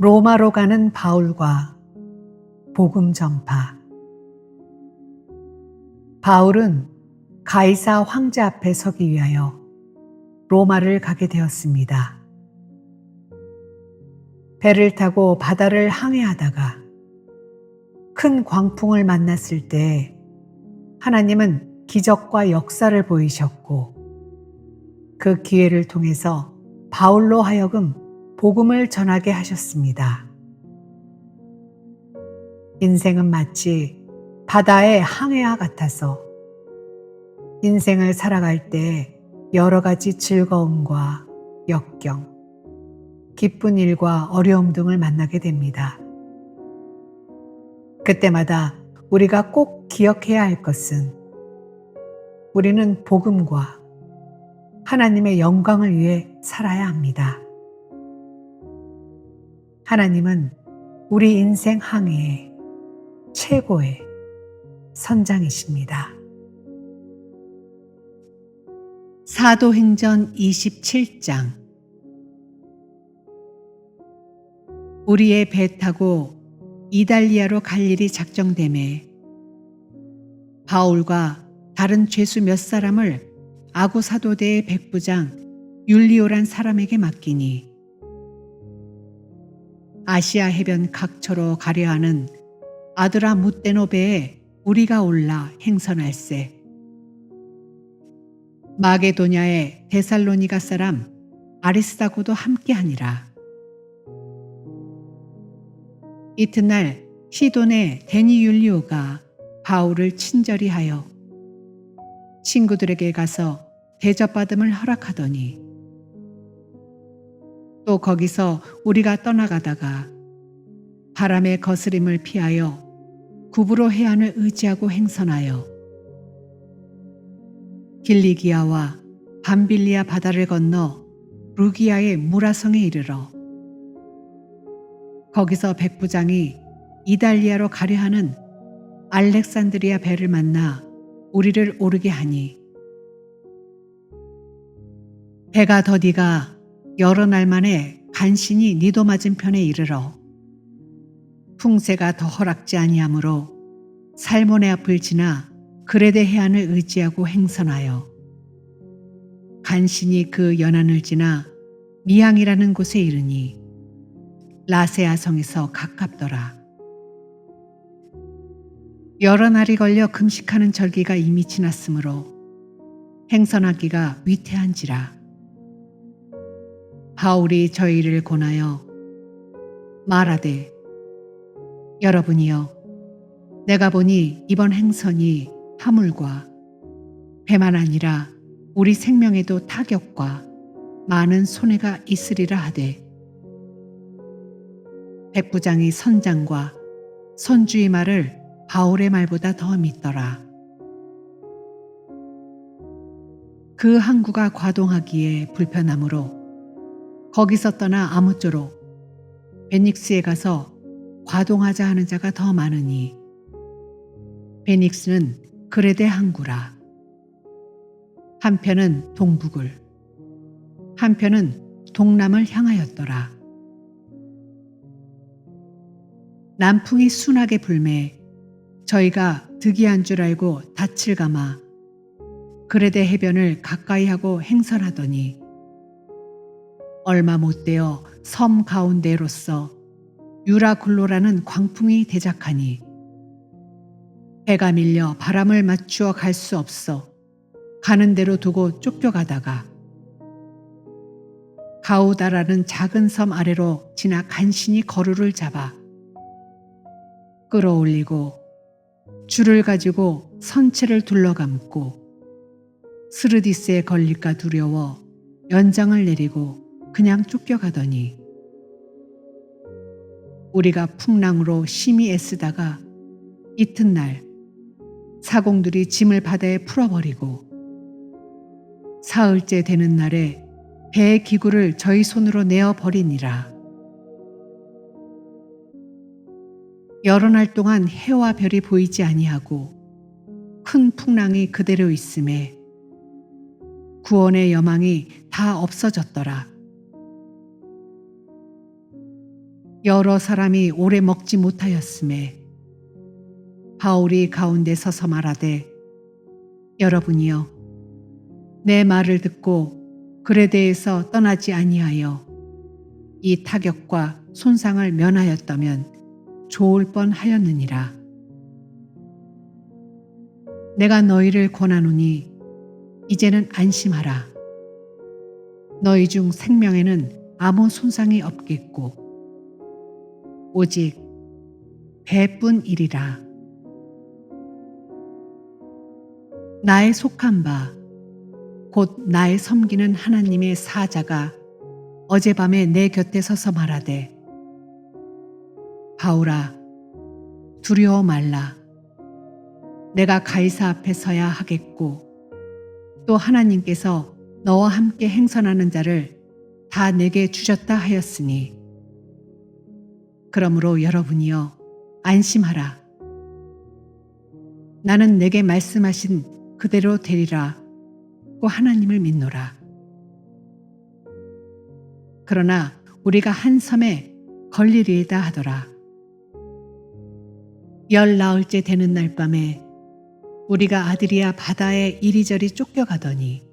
로마로 가는 바울과 복음 전파. 바울은 가이사 황제 앞에 서기 위하여 로마를 가게 되었습니다. 배를 타고 바다를 항해하다가 큰 광풍을 만났을 때 하나님은 기적과 역사를 보이셨고, 그 기회를 통해서 바울로 하여금 복음을 전하게 하셨습니다. 인생은 마치 바다의 항해와 같아서 인생을 살아갈 때 여러 가지 즐거움과 역경, 기쁜 일과 어려움 등을 만나게 됩니다. 그때마다 우리가 꼭 기억해야 할 것은 우리는 복음과 하나님의 영광을 위해 살아야 합니다. 하나님은 우리 인생 항해의 최고의 선장이십니다. 사도행전 27장. 우리의 배 타고 이달리아로 갈 일이 작정되매 바울과 다른 죄수 몇 사람을 아고 사도대의 백부장 율리오란 사람에게 맡기니, 아시아 해변 각처로 가려 하는 아드라 무떼노 배에 우리가 올라 행선할세. 마게도냐의 데살로니가 사람 아리스다고도 함께하니라. 이튿날 시돈의 데니 율리오가 바울을 친절히 하여 친구들에게 가서 대접받음을 허락하더니, 또 거기서 우리가 떠나가다가 바람의 거스림을 피하여 구브로 해안을 의지하고 행선하여 길리기아와 밤빌리아 바다를 건너 루기아의 무라성에 이르러 거기서 백부장이 이달리아로 가려 하는 알렉산드리아 배를 만나 우리를 오르게 하니, 배가 더디가 여러 날 만에 간신히 니도 맞은편에 이르러 풍세가 더 허락지 아니하므로 살모네 앞을 지나 그레데 해안을 의지하고 행선하여 간신히 그 연안을 지나 미항이라는 곳에 이르니 라세아 성에서 가깝더라. 여러 날이 걸려 금식하는 절기가 이미 지났으므로 행선하기가 위태한지라. 바울이 저희를 권하여 말하되, 여러분이여, 내가 보니 이번 행선이 화물과 배만 아니라 우리 생명에도 타격과 많은 손해가 있으리라 하되, 백부장이 선장과 선주의 말을 바울의 말보다 더 믿더라. 그 항구가 과동하기에 불편하므로 거기서 떠나 아무쪼록 베닉스에 가서 과동하자 하는 자가 더 많으니, 베닉스는 그레데 항구라. 한편은 동북을, 한편은 동남을 향하였더라. 남풍이 순하게 불매 저희가 득이한 줄 알고 닻을 감아 그레데 해변을 가까이 하고 행선하더니, 얼마 못되어 섬 가운데로서 유라굴로라는 광풍이 대작하니 배가 밀려 바람을 맞추어 갈 수 없어 가는 대로 두고 쫓겨가다가 가우다라는 작은 섬 아래로 지나 간신히 거루를 잡아 끌어올리고 줄을 가지고 선체를 둘러감고 스르디스에 걸릴까 두려워 연장을 내리고 그냥 쫓겨가더니, 우리가 풍랑으로 심히 애쓰다가 이튿날 사공들이 짐을 바다에 풀어버리고 사흘째 되는 날에 배의 기구를 저희 손으로 내어버리니라. 여러 날 동안 해와 별이 보이지 아니하고 큰 풍랑이 그대로 있음에 구원의 여망이 다 없어졌더라. 여러 사람이 오래 먹지 못하였음에 바울이 가운데 서서 말하되 여러분이여 내 말을 듣고 글에 대해서 떠나지 아니하여 이 타격과 손상을 면하였다면 좋을 뻔하였느니라. 내가 너희를 권하노니 이제는 안심하라. 너희 중 생명에는 아무 손상이 없겠고 오직 배뿐이리라. 나의 속한 바 곧 나의 섬기는 하나님의 사자가 어젯밤에 내 곁에 서서 말하되 바울아 두려워 말라. 내가 가이사 앞에 서야 하겠고 또 하나님께서 너와 함께 행선하는 자를 다 내게 주셨다 하였으니 그러므로 여러분이여 안심하라. 나는 내게 말씀하신 그대로 되리라 고 하나님을 믿노라. 그러나 우리가 한 섬에 걸리리이다 하더라. 열 나흘째 되는 날 밤에 우리가 아드리아 바다에 이리저리 쫓겨가더니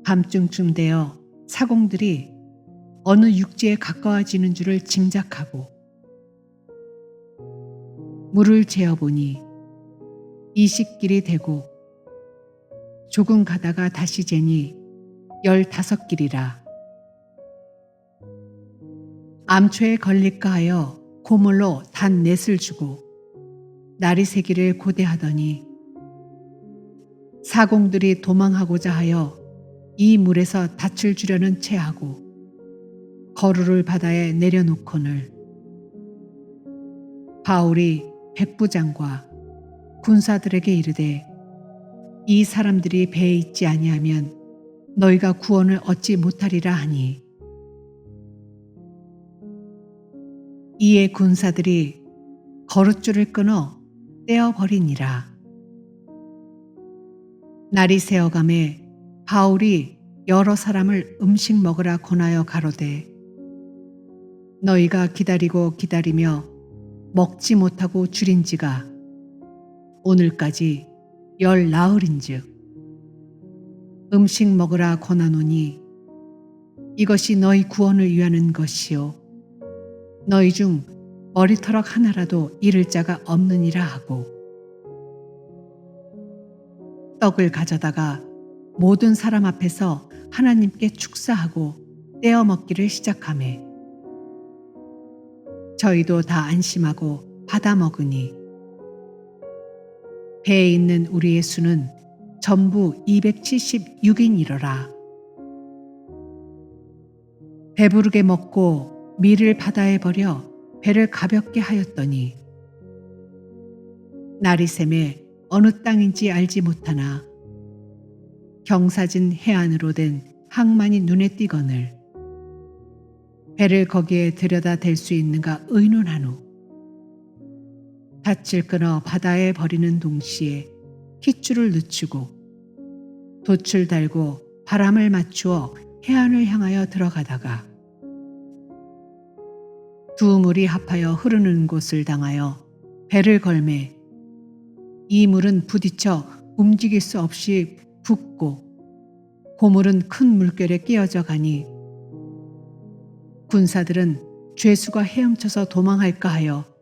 밤중쯤 되어 사공들이 어느 육지에 가까워지는 줄을 짐작하고 물을 재어보니 20길이 되고 조금 가다가 다시 재니 15길이라. 암초에 걸릴까 하여 고물로 단 넷을 주고 날이 새기를 고대하더니 사공들이 도망하고자 하여 이 물에서 닻을 주려는 체하고 거루를 바다에 내려놓거늘 바울이 백부장과 군사들에게 이르되 이 사람들이 배에 있지 아니하면 너희가 구원을 얻지 못하리라 하니 이에 군사들이 거룻줄을 끊어 떼어버리니라. 날이 새어가매 바울이 여러 사람을 음식 먹으라 권하여 가로되 너희가 기다리고 기다리며 먹지 못하고 줄인 지가 오늘까지 10 나흘인즉 음식 먹으라 권하노니 이것이 너희 구원을 위하는 것이요 너희 중 머리털럭 하나라도 잃을 자가 없느니라 하고 떡을 가져다가 모든 사람 앞에서 하나님께 축사하고 떼어 먹기를 시작하매 저희도 다 안심하고 받아 먹으니 배에 있는 우리의 수는 전부 276인이로라. 배부르게 먹고 밀을 바다에 버려 배를 가볍게 하였더니 날이 새매 어느 땅인지 알지 못하나 경사진 해안으로 된 항만이 눈에 띄거늘 배를 거기에 들여다 댈 수 있는가 의논한 후 닻을 끊어 바다에 버리는 동시에 깃줄을 늦추고 돛을 달고 바람을 맞추어 해안을 향하여 들어가다가 두 물이 합하여 흐르는 곳을 당하여 배를 걸매 이 물은 부딪혀 움직일 수 없이 붓고 고물은 큰 물결에 끼어져 가니 군사들은 죄수가 헤엄쳐서 도망할까 하여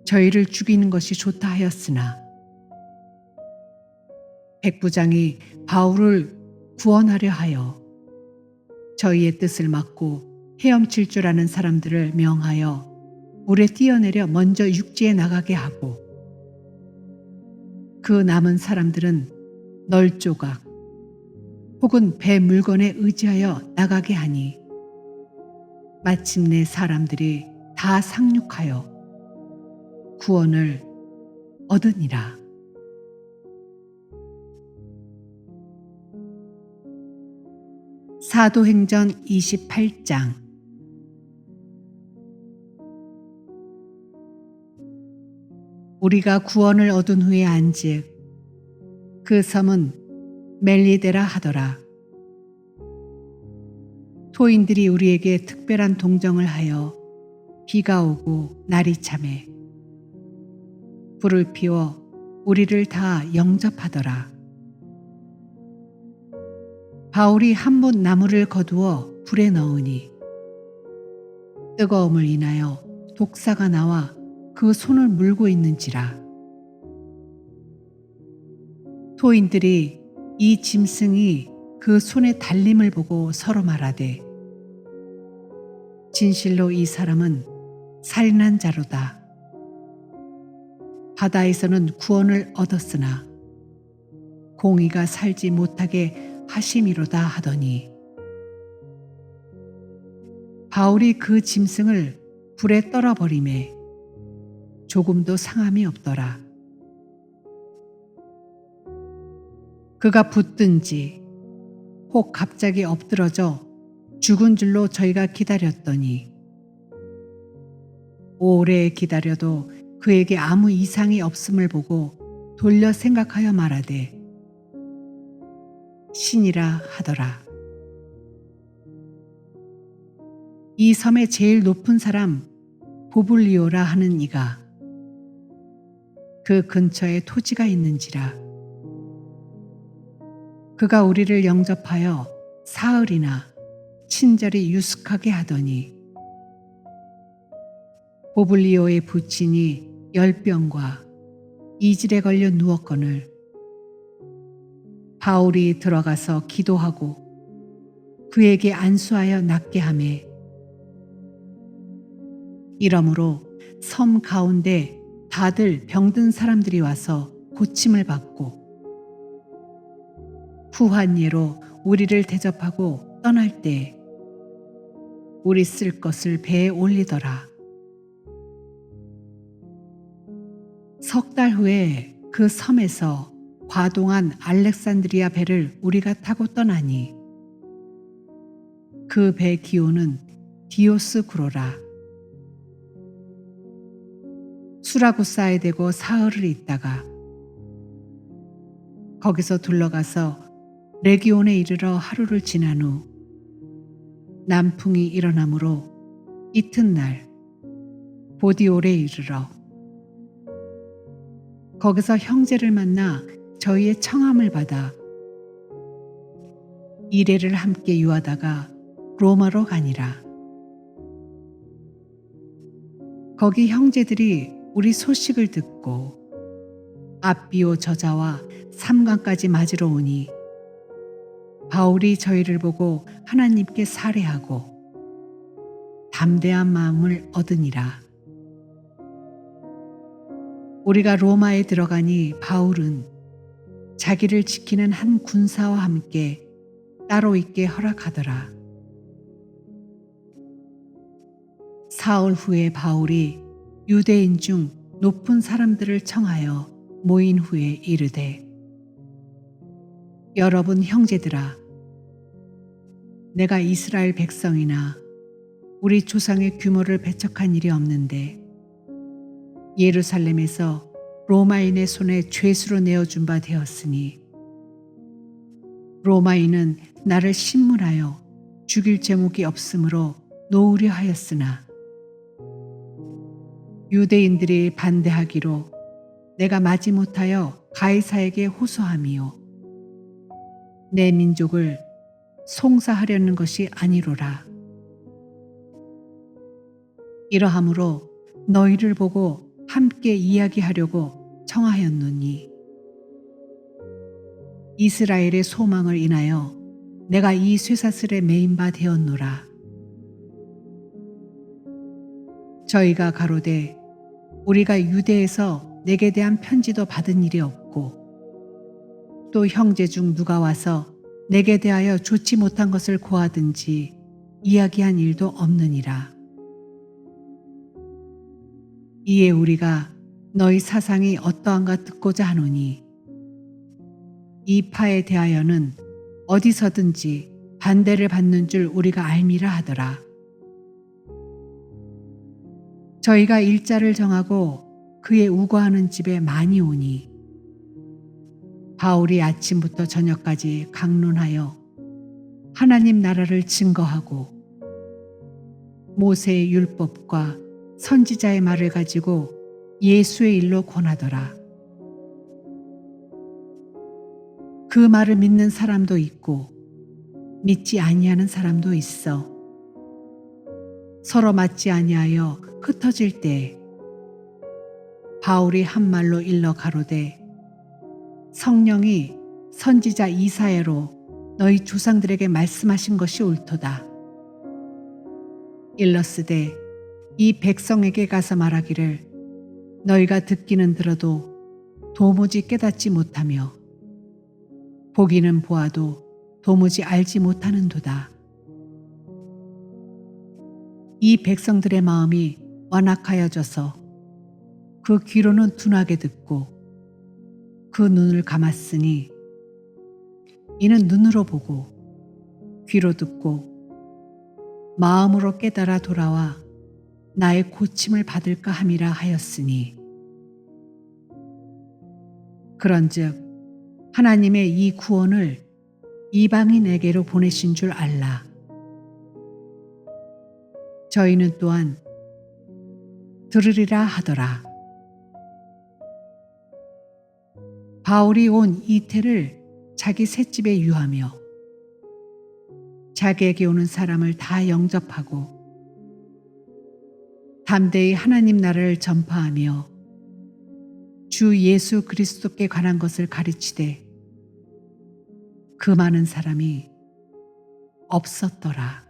저희를 죽이는 것이 좋다 하였으나 백부장이 바울을 구원하려 하여 저희의 뜻을 막고 헤엄칠 줄 아는 사람들을 명하여 물에 뛰어내려 먼저 육지에 나가게 하고 그 남은 사람들은 널조각 혹은 배 물건에 의지하여 나가게 하니 마침내 사람들이 다 상륙하여 구원을 얻으니라. 사도행전 28장. 우리가 구원을 얻은 후에 안즉 그 섬은 멜리데라 하더라. 토인들이 우리에게 특별한 동정을 하여 비가 오고 날이 참해 불을 피워 우리를 다 영접하더라. 바울이 한 봇 나무를 거두어 불에 넣으니 뜨거움을 인하여 독사가 나와 그 손을 물고 있는지라. 토인들이 이 짐승이 그 손에 달림을 보고 서로 말하되 진실로 이 사람은 살인한 자로다. 바다에서는 구원을 얻었으나 공의가 살지 못하게 하심이로다 하더니 바울이 그 짐승을 불에 떨어버리매 조금도 상함이 없더라. 그가 붙든지 혹 갑자기 엎드러져 죽은 줄로 저희가 기다렸더니 오래 기다려도 그에게 아무 이상이 없음을 보고 돌려 생각하여 말하되 신이라 하더라. 이 섬의 제일 높은 사람 보블리오라 하는 이가 그 근처에 토지가 있는지라. 그가 우리를 영접하여 사흘이나 친절히 유숙하게 하더니 보블리오의 부친이 열병과 이질에 걸려 누웠거늘 바울이 들어가서 기도하고 그에게 안수하여 낫게 하매 이러므로 섬 가운데 다들 병든 사람들이 와서 고침을 받고 후한 예로 우리를 대접하고 떠날 때 우리 쓸 것을 배에 올리더라. 석 달 후에 그 섬에서 과동한 알렉산드리아 배를 우리가 타고 떠나니 그 배 기호는 디오스구로라. 수라구사에 대고 사흘을 있다가 거기서 둘러가서 레기온에 이르러 하루를 지난 후 남풍이 일어나므로 이튿날 보디올에 이르러 거기서 형제를 만나 저희의 청함을 받아 이레를 함께 유하다가 로마로 가니라. 거기 형제들이 우리 소식을 듣고 앞비오 저자와 삼강까지 맞으러 오니 바울이 저희를 보고 하나님께 살해하고 담대한 마음을 얻으니라. 우리가 로마에 들어가니 바울은 자기를 지키는 한 군사와 함께 따로 있게 허락하더라. 사흘 후에 바울이 유대인 중 높은 사람들을 청하여 모인 후에 이르되 여러분 형제들아, 내가 이스라엘 백성이나 우리 조상의 규모를 배척한 일이 없는데 예루살렘에서 로마인의 손에 죄수로 내어준 바 되었으니 로마인은 나를 신문하여 죽일 제목이 없으므로 놓으려 하였으나 유대인들이 반대하기로 내가 마지못하여 가이사에게 호소함이요 내 민족을 송사하려는 것이 아니로라. 이러함으로 너희를 보고 함께 이야기하려고 청하였노니 이스라엘의 소망을 인하여 내가 이 쇠사슬에 매인 바 되었노라. 저희가 가로되 우리가 유대에서 내게 대한 편지도 받은 일이 없고 또 형제 중 누가 와서 내게 대하여 좋지 못한 것을 고하든지 이야기한 일도 없느니라. 이에 우리가 너희 사상이 어떠한가 듣고자 하노니 이 파에 대하여는 어디서든지 반대를 받는 줄 우리가 알미라 하더라. 저희가 일자를 정하고 그의 우거하는 집에 많이 오니 바울이 아침부터 저녁까지 강론하여 하나님 나라를 증거하고 모세의 율법과 선지자의 말을 가지고 예수의 일로 권하더라. 그 말을 믿는 사람도 있고 믿지 아니하는 사람도 있어. 서로 맞지 아니하여 흩어질 때 바울이 한 말로 일러 가로되 성령이 선지자 이사야로 너희 조상들에게 말씀하신 것이 옳도다. 일러스되 이 백성에게 가서 말하기를 너희가 듣기는 들어도 도무지 깨닫지 못하며 보기는 보아도 도무지 알지 못하는도다. 이 백성들의 마음이 완악하여져서 그 귀로는 둔하게 듣고 그 눈을 감았으니 이는 눈으로 보고 귀로 듣고 마음으로 깨달아 돌아와 나의 고침을 받을까 함이라 하였으니 그런즉 하나님의 이 구원을 이방인에게로 보내신 줄 알라. 저희는 또한 들으리라 하더라. 바울이 온 이태를 자기 셋집에 유하며 자기에게 오는 사람을 다 영접하고 담대히 하나님 나라를 전파하며 주 예수 그리스도께 관한 것을 가르치되 그 많은 사람이 없었더라.